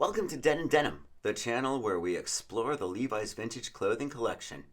Welcome to Denim, the channel where we explore the Levi's vintage clothing collection.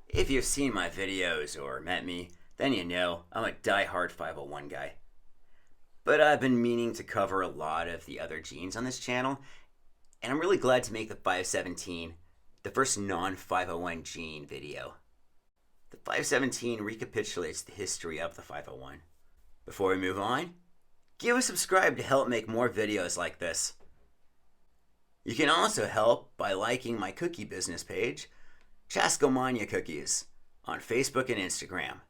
If you've seen my videos or met me, then you know I'm a die-hard 501 guy. But I've been meaning to cover a lot of the other jeans on this channel, and I'm really glad to make the 517 the first non-501 jean video. The 517 recapitulates the history of the 501. Before we move on, give a subscribe to help make more videos like this. You can also help by liking my cookie business page, Chascomania Cookies, on Facebook and Instagram.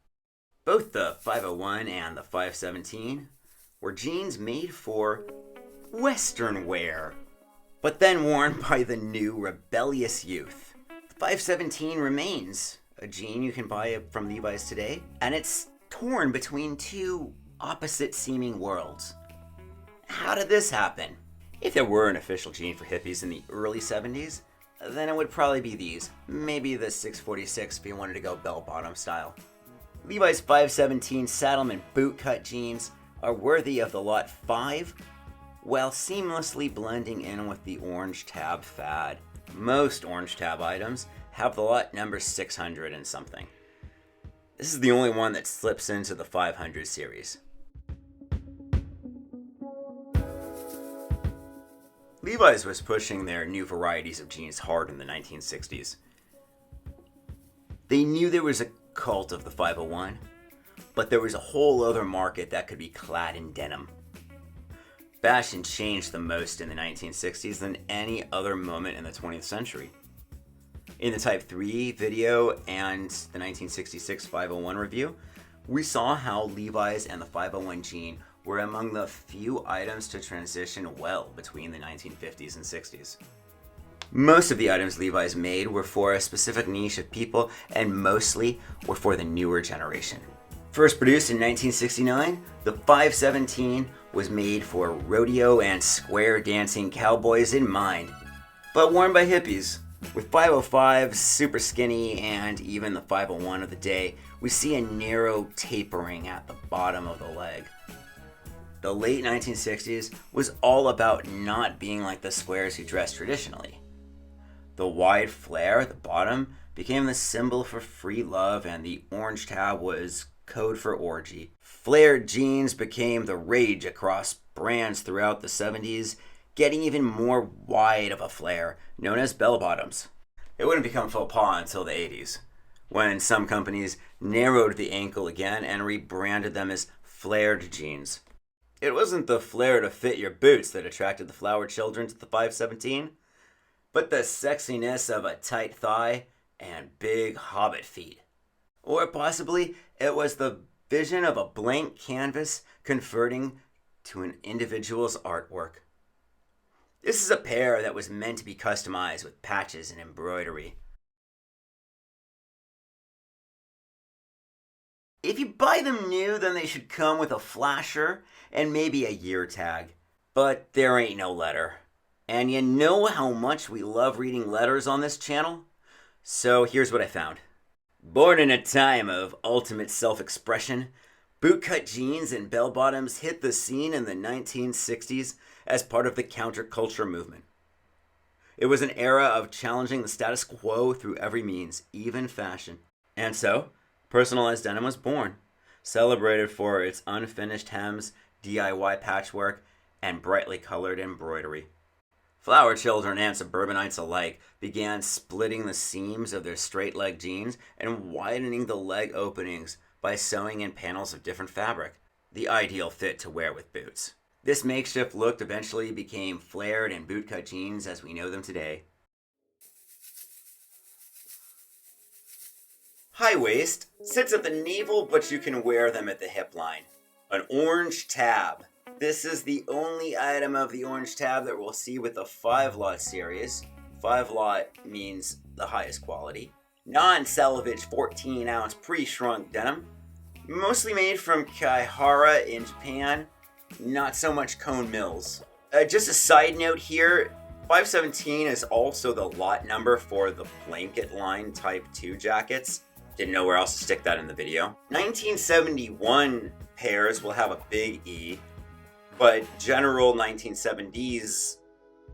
Both the 501 and the 517 were jeans made for Western wear, but then worn by the new rebellious youth. The 517 remains a jean you can buy from Levi's today, and it's torn between two opposite-seeming worlds. How did this happen? If there were an official jean for hippies in the early 70s, then it would probably be these. Maybe the 646 if you wanted to go bell-bottom style. Levi's 517 Saddleman Boot Cut jeans are worthy of the Lot 5 while seamlessly blending in with the orange tab fad. Most orange tab items have the lot number 600 and something. This is the only one that slips into the 500 series. Levi's was pushing their new varieties of jeans hard in the 1960s. They knew there was a cult of the 501, but there was a whole other market that could be clad in denim. Fashion changed the most in the 1960s than any other moment in the 20th century. In the Type 3 video and the 1966 501 review, we saw how Levi's and the 501 jean were among the few items to transition well between the 1950s and 60s. Most of the items Levi's made were for a specific niche of people, and mostly were for the newer generation. First produced in 1969, the 517 was made for rodeo and square dancing cowboys in mind, but worn by hippies. With 505s, super skinny, and even the 501 of the day, we see a narrow tapering at the bottom of the leg. The late 1960s was all about not being like the squares who dressed traditionally. The wide flare at the bottom became the symbol for free love, and the orange tab was code for orgy. Flared jeans became the rage across brands throughout the 70s, getting even more wide of a flare, known as bell bottoms. It wouldn't become faux pas until the 80s, when some companies narrowed the ankle again and rebranded them as flared jeans. It wasn't the flare to fit your boots that attracted the flower children to the 517, but the sexiness of a tight thigh and big hobbit feet. Or possibly it was the vision of a blank canvas converting to an individual's artwork. This is a pair that was meant to be customized with patches and embroidery. If you buy them new, then they should come with a flasher and maybe a year tag. But there ain't no letter. And you know how much we love reading letters on this channel? So here's what I found. Born in a time of ultimate self-expression, bootcut jeans and bell-bottoms hit the scene in the 1960s as part of the counterculture movement. It was an era of challenging the status quo through every means, even fashion. And so, personalized denim was born, celebrated for its unfinished hems, DIY patchwork, and brightly colored embroidery. Flower children and suburbanites alike began splitting the seams of their straight-leg jeans and widening the leg openings by sewing in panels of different fabric, the ideal fit to wear with boots. This makeshift look eventually became flared and bootcut jeans as we know them today. High waist sits at the navel, but you can wear them at the hip line. An orange tab. This is the only item of the orange tab that we'll see with the 5-lot series. 5-lot means the highest quality. Non-selvage 14-ounce pre-shrunk denim. Mostly made from Kaihara in Japan. Not so much Cone Mills. Just a side note here, 517 is also the lot number for the blanket line Type 2 jackets. Didn't know where else to stick that in the video. 1971 pairs will have a big E. but general 1970s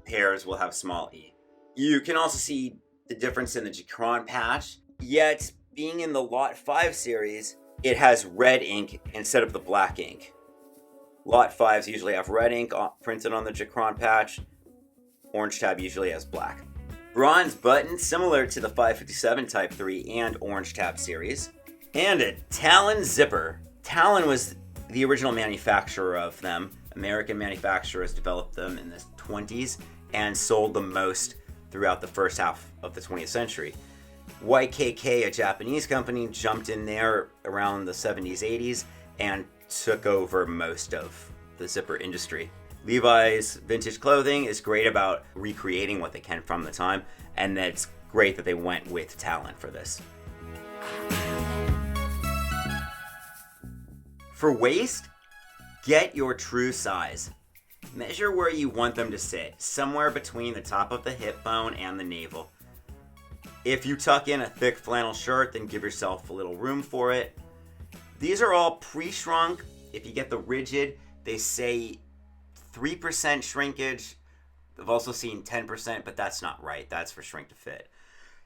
pairs will have small e. You can also see the difference in the Jacron patch, yet being in the Lot 5 series, it has red ink instead of the black ink. Lot 5s usually have red ink printed on the Jacron patch. Orange tab usually has black. Bronze button, similar to the 557 Type 3 and Orange tab series. And a Talon zipper. Talon was the original manufacturer of them. American manufacturers developed them in the 20s and sold the most throughout the first half of the 20th century. YKK, a Japanese company, jumped in there around the 70s, 80s, and took over most of the zipper industry. Levi's vintage clothing is great about recreating what they can from the time, and it's great that they went with Talon for this. For waist, get your true size. Measure where you want them to sit, somewhere between the top of the hip bone and the navel. If you tuck in a thick flannel shirt, then give yourself a little room for it. These are all pre-shrunk. If you get the rigid, they say 3% shrinkage. I've also seen 10%, but that's not right. That's for shrink to fit.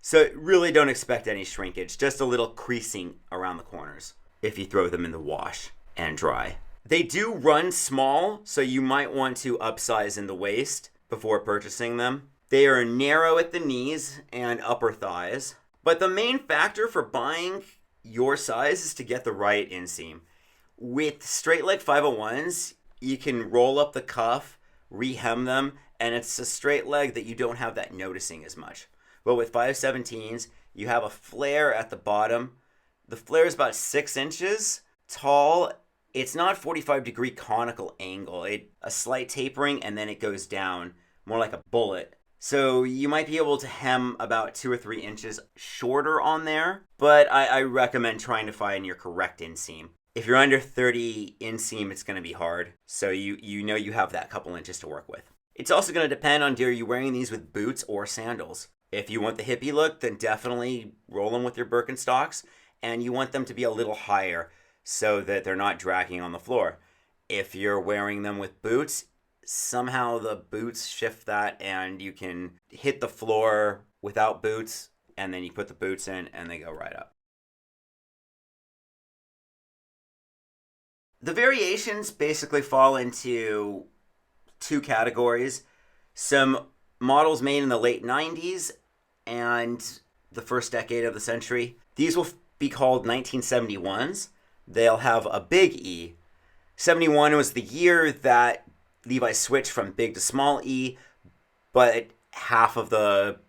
So really don't expect any shrinkage, just a little creasing around the corners if you throw them in the wash and dry. They do run small, so you might want to upsize in the waist before purchasing them. They are narrow at the knees and upper thighs, but the main factor for buying your size is to get the right inseam. With straight leg 501s, you can roll up the cuff, rehem them, and it's a straight leg that you don't have that noticing as much. But with 517s, you have a flare at the bottom. The flare is about 6 inches tall. It's not 45-degree conical angle. A slight tapering, and then it goes down, more like a bullet. So you might be able to hem about 2 or 3 inches shorter on there, but I recommend trying to find your correct inseam. If you're under 30 inseam, it's going to be hard, so you know you have that couple inches to work with. It's also going to depend on, are you wearing these with boots or sandals? If you want the hippie look, then definitely roll them with your Birkenstocks, and you want them to be a little higher so that they're not dragging on the floor. If you're wearing them with boots, somehow the boots shift that and you can hit the floor without boots, and then you put the boots in and they go right up. The variations basically fall into 2 categories. Some models made in the late 90s and the first decade of the century. These will be called 1971s. They'll have a big E. 71 was the year that Levi switched from big to small E, but half of the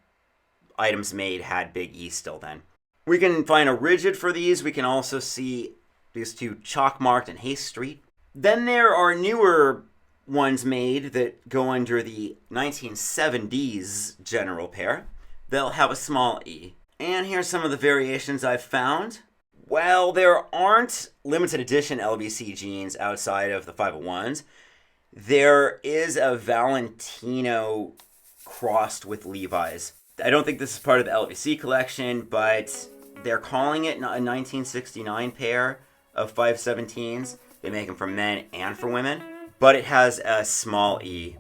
items made had big E still then. We can find a rigid for these. We can also see these 2 chalk marked in Haste Street. Then there are newer ones made that go under the 1970s general pair. They'll have a small E. And here's some of the variations I've found. Well, there aren't limited edition LBC jeans outside of the 501s. There is a Valentino crossed with Levi's. I don't think this is part of the LBC collection, but they're calling it a 1969 pair of 517s. They make them for men and for women, but it has a small E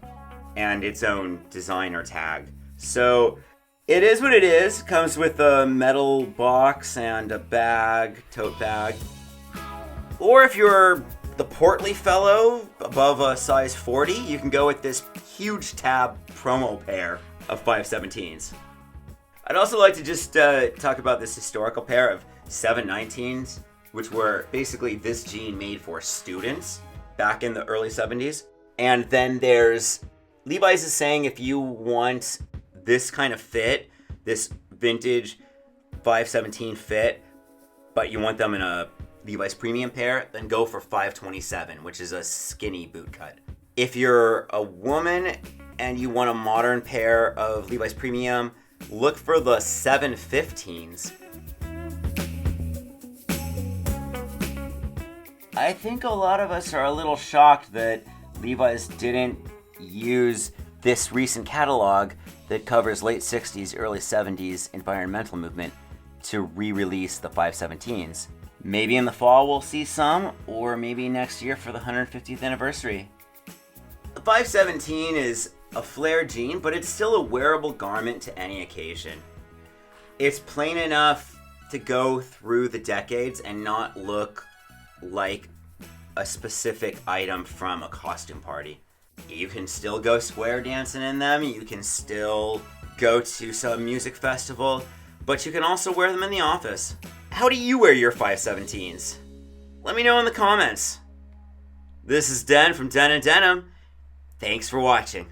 and its own designer tag. So it is what it is. Comes with a metal box and a bag, tote bag. Or if you're the portly fellow above a size 40, you can go with this huge tab promo pair of 517s. I'd also like to just talk about this historical pair of 719s, which were basically this jean made for students back in the early 70s. And then there's, Levi's is saying if you want this kind of fit, this vintage 517 fit, but you want them in a Levi's premium pair, then go for 527, which is a skinny boot cut. If you're a woman and you want a modern pair of Levi's premium, look for the 715s. I think a lot of us are a little shocked that Levi's didn't use this recent catalog that covers late 60s, early 70s environmental movement to re-release the 517s. Maybe in the fall we'll see some, or maybe next year for the 150th anniversary. 517 is a flared jean, but it's still a wearable garment to any occasion. It's plain enough to go through the decades and not look like a specific item from a costume party. You can still go square dancing in them, you can still go to some music festival, but you can also wear them in the office. How do you wear your 517s? Let me know in the comments. This is Den from Den and Denim. Thanks for watching.